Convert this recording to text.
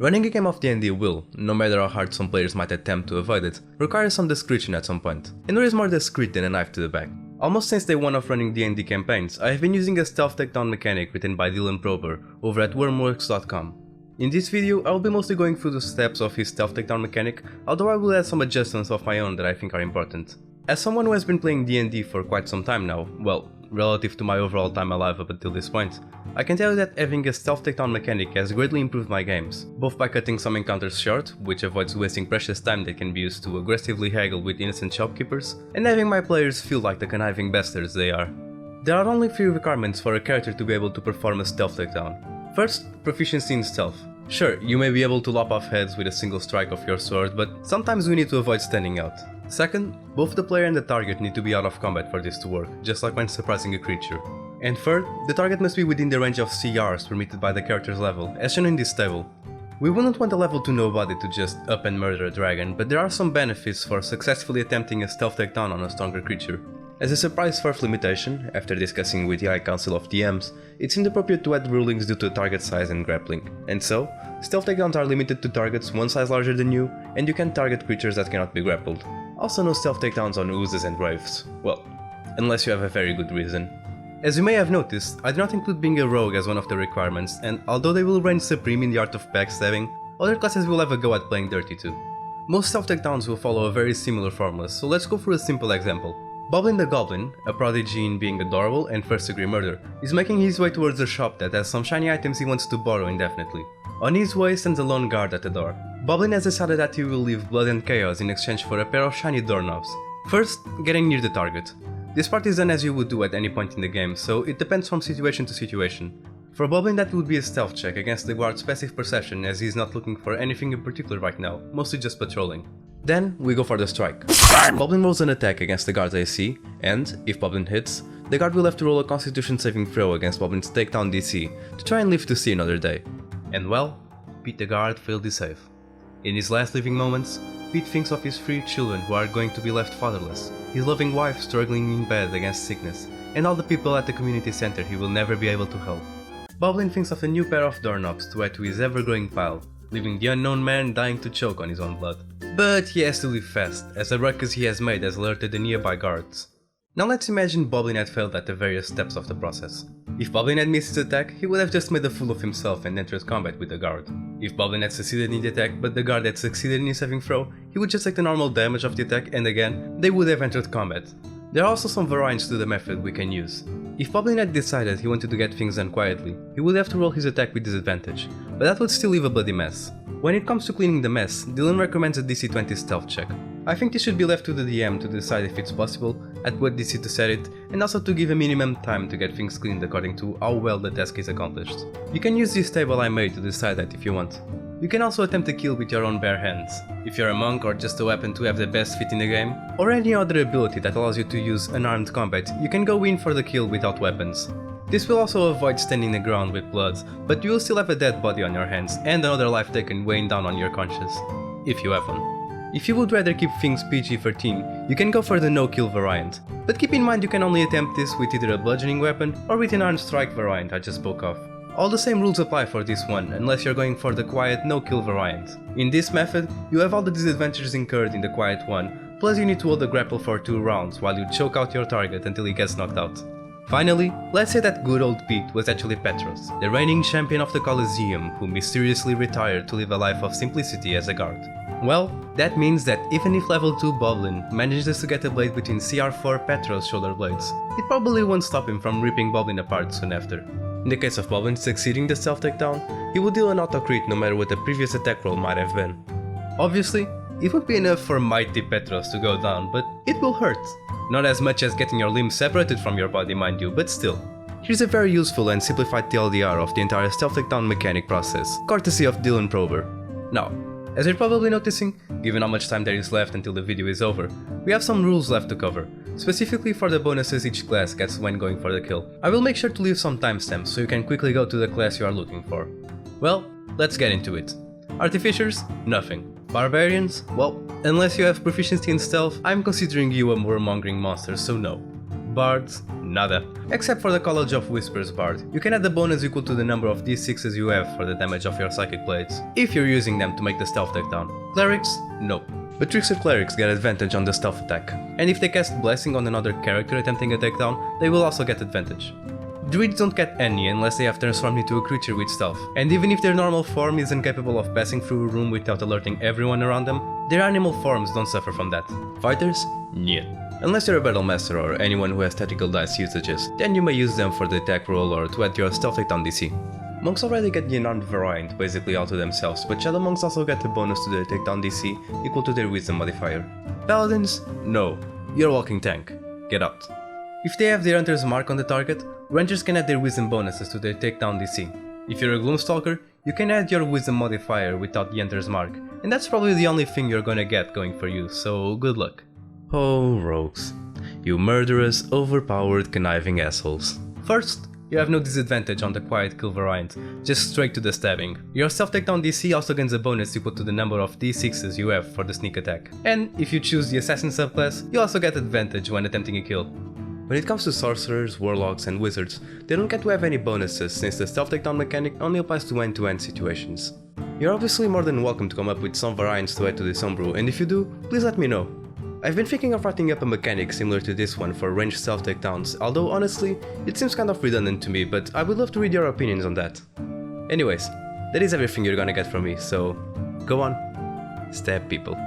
Running a game of D&D will, no matter how hard some players might attempt to avoid it, require some discretion at some point, and there is more discreet than a knife to the back. Almost since day one of running D&D campaigns, I have been using a stealth takedown mechanic written by Dylan Prober over at wormworks.com. In this video, I will be mostly going through the steps of his stealth takedown mechanic, although I will add some adjustments of my own that I think are important. As someone who has been playing D&D for quite some time now, well, relative to my overall time alive up until this point, I can tell you that having a stealth takedown mechanic has greatly improved my games, both by cutting some encounters short, which avoids wasting precious time that can be used to aggressively haggle with innocent shopkeepers, and having my players feel like the conniving bastards they are. There are only 3 requirements for a character to be able to perform a stealth takedown. First, proficiency in stealth. Sure, you may be able to lop off heads with a single strike of your sword, but sometimes we need to avoid standing out. Second, both the player and the target need to be out of combat for this to work, just like when surprising a creature. And third, the target must be within the range of CRs permitted by the character's level, as shown in this table. We wouldn't want a level 2 nobody to just up and murder a dragon, but there are some benefits for successfully attempting a stealth takedown on a stronger creature. As a surprise fourth limitation, after discussing with the High Council of DMs, it seemed appropriate to add rulings due to target size and grappling. And so, stealth takedowns are limited to targets one size larger than you, and you can target creatures that cannot be grappled. Also no stealth takedowns on oozes and wraiths. Well, unless you have a very good reason. As you may have noticed, I do not include being a rogue as one of the requirements, and although they will reign supreme in the art of backstabbing, other classes will have a go at playing dirty too. Most stealth takedowns will follow a very similar formula, so let's go through a simple example. Boblin the Goblin, a prodigy in being adorable and first-degree murder, is making his way towards a shop that has some shiny items he wants to borrow indefinitely. On his way stands a lone guard at the door. Boblin has decided that he will leave blood and chaos in exchange for a pair of shiny doorknobs. First, getting near the target. This part is done as you would do at any point in the game, so it depends from situation to situation. For Boblin that would be a stealth check against the guard's passive perception, as he is not looking for anything in particular right now, mostly just patrolling. Then we go for the strike. Boblin rolls an attack against the guard's AC, and, if Boblin hits, the guard will have to roll a constitution saving throw against Boblin's takedown DC to try and live to see another day. And well, Pete the guard failed his save. In his last living moments, Pete thinks of his 3 children who are going to be left fatherless, his loving wife struggling in bed against sickness, and all the people at the community center he will never be able to help. Boblin thinks of a new pair of doorknobs to add to his ever-growing pile, leaving the unknown man dying to choke on his own blood. But he has to leave fast, as the ruckus he has made has alerted the nearby guards. Now let's imagine Boblin had failed at the various steps of the process. If Boblin had missed his attack, he would have just made a fool of himself and entered combat with the guard. If Boblin had succeeded in the attack but the guard had succeeded in his saving throw, he would just take the normal damage of the attack and again, they would have entered combat. There are also some variants to the method we can use. If Boblin had decided he wanted to get things done quietly, he would have to roll his attack with disadvantage, but that would still leave a bloody mess. When it comes to cleaning the mess, Dylan recommends a DC 20 stealth check. I think this should be left to the DM to decide if it's possible, at what DC to set it, and also to give a minimum time to get things cleaned according to how well the task is accomplished. You can use this table I made to decide that if you want. You can also attempt to kill with your own bare hands, if you're a monk or just a weapon to have the best fit in the game, or any other ability that allows you to use unarmed combat, you can go in for the kill without weapons. This will also avoid standing the ground with blood, but you will still have a dead body on your hands and another life taken weighing down on your conscience, if you have one. If you would rather keep things PG-13, you can go for the no-kill variant, but keep in mind you can only attempt this with either a bludgeoning weapon or with an armed strike variant I just spoke of. All the same rules apply for this one, unless you're going for the quiet no-kill variant. In this method, you have all the disadvantages incurred in the quiet one, plus you need to hold the grapple for 2 rounds while you choke out your target until he gets knocked out. Finally, let's say that good old Pete was actually Petros, the reigning champion of the Colosseum who mysteriously retired to live a life of simplicity as a guard. Well, that means that even if level 2 Boblin manages to get a blade between CR4 Petros' shoulder blades, it probably won't stop him from ripping Boblin apart soon after. In the case of Boblin succeeding the stealth takedown, he will deal an auto crit no matter what the previous attack roll might have been. Obviously, it won't be enough for mighty Petros to go down, but it will hurt. Not as much as getting your limbs separated from your body, mind you, but still. Here's a very useful and simplified TLDR of the entire stealth takedown mechanic process, courtesy of Dylan Prober. Now, as you're probably noticing, given how much time there is left until the video is over, we have some rules left to cover, specifically for the bonuses each class gets when going for the kill. I will make sure to leave some timestamps so you can quickly go to the class you are looking for. Well, let's get into it. Artificers? Nothing. Barbarians? Well, unless you have proficiency in stealth, I'm considering you a warmongering monster, so no. Bards? nada. Except for the College of Whispers Bard. You can add the bonus equal to the number of d6s you have for the damage of your psychic blades, if you're using them to make the stealth takedown. Clerics? No. But Trickster Clerics get advantage on the stealth attack, and if they cast Blessing on another character attempting a takedown, they will also get advantage. Druids don't get any unless they have transformed into a creature with stealth, and even if their normal form is incapable of passing through a room without alerting everyone around them, their animal forms don't suffer from that. Fighters? Nyeh. Unless you're a battle master or anyone who has tactical dice usages, then you may use them for the attack roll or to add your stealth takedown DC. Monks already get the unarmed variant basically all to themselves, but Shadow Monks also get a bonus to their takedown DC equal to their wisdom modifier. Paladins? No. You're a walking tank. Get out. If they have their Hunter's Mark on the target, Rangers can add their wisdom bonuses to their takedown DC. If you're a Gloomstalker, you can add your wisdom modifier without the Hunter's Mark, and that's probably the only thing you're gonna get going for you, so good luck. Oh, rogues. You murderous, overpowered, conniving assholes. First, you have no disadvantage on the Quiet Kill variant, just straight to the stabbing. Your self takedown DC also gains a bonus equal to the number of d6s you have for the sneak attack. And if you choose the Assassin subclass, you also get advantage when attempting a kill. When it comes to Sorcerers, Warlocks and Wizards, they don't get to have any bonuses since the stealth takedown mechanic only applies to end-to-end situations. You're obviously more than welcome to come up with some variants to add to this homebrew, and if you do, please let me know. I've been thinking of writing up a mechanic similar to this one for ranged stealth takedowns, although honestly, it seems kind of redundant to me, but I would love to read your opinions on that. Anyways, that is everything you're gonna get from me, so go on, stab people.